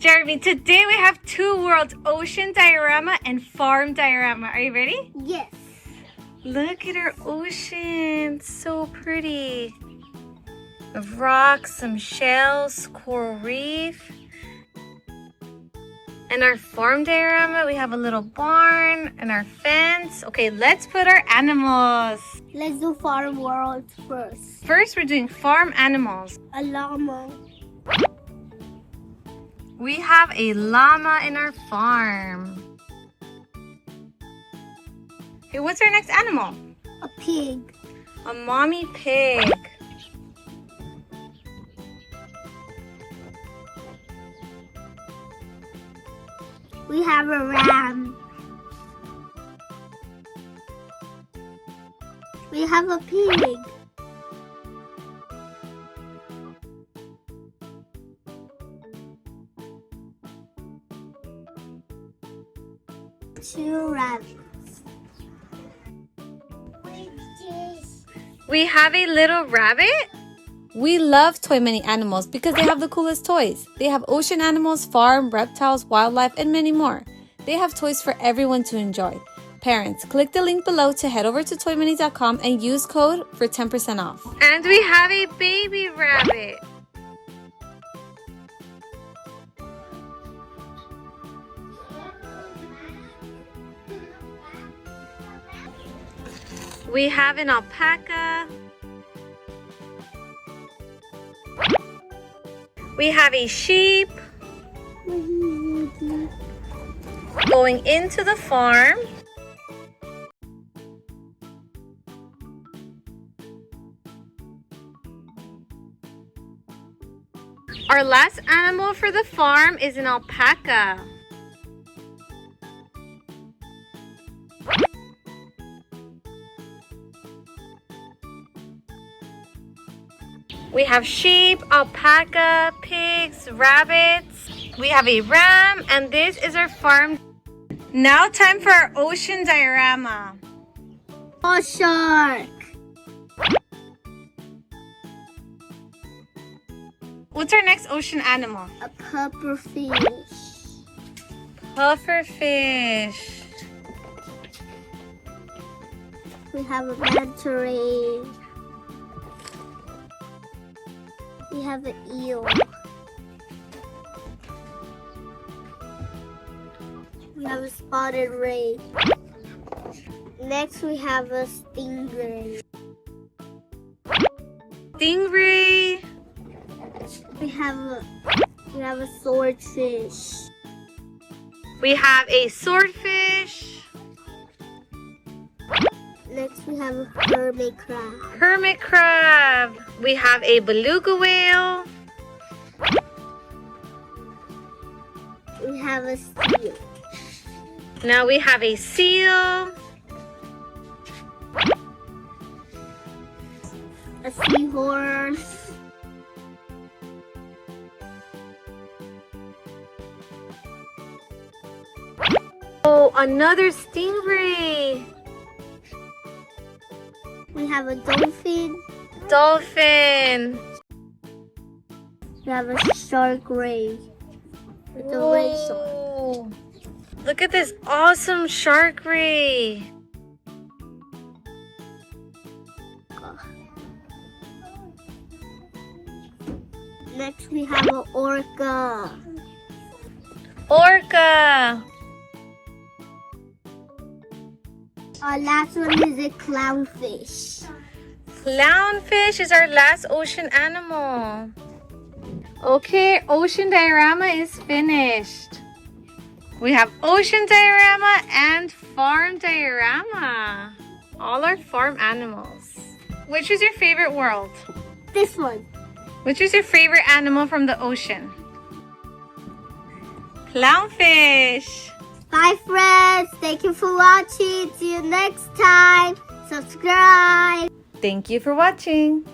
Jeremy, today we have two worlds, ocean diorama and farm diorama. Are you ready? Yes. Look at our ocean. It's so pretty. We have rocks, some shells, coral reef. And our farm diorama, we have a little barn and our fence. Okay, let's put our animals. Let's do farm world first. First, we're doing farm animals. A llama. We have a llama in our farm. Okay, what's our next animal? A pig. A mommy pig. We have a ram. We have a pig. Two rabbits. We have a little rabbit. We love Toy Many Animals because they have the coolest toys. They have ocean animals, farm, reptiles, wildlife, and many more. They have toys for everyone to enjoy. Parents, click the link below to head over to toymany.com and use code for 10% off. And we have a baby rabbit. We have an alpaca. We have a sheep going into the farm. Our last animal for the farm is an alpaca. We have sheep, alpaca, pigs, rabbits. We have a ram, and this is our farm. Now time for our ocean diorama. A shark. What's our next ocean animal? A pufferfish. Pufferfish. We have a manta ray. We have an eel. We have a spotted ray. Next we have a stingray. Stingray. We have a swordfish. We have a swordfish. Next we have a hermit crab. Hermit crab. We have a beluga whale. We have a seal. Now we have a seal. A seahorse. Oh, another stingray. We have a dolphin. Dolphin. We have a shark ray. With a ray shark. Whoa. Look at this awesome shark ray. Next we have an orca. Orca. Our last one is a clownfish. Clownfish is our last ocean animal. Okay, ocean diorama is finished. We have ocean diorama and farm diorama. All our farm animals. Which is your favorite world? This one. Which is your favorite animal from the ocean? Clownfish. Bye friends. Thank you for watching. See you next time. Subscribe. Thank you for watching.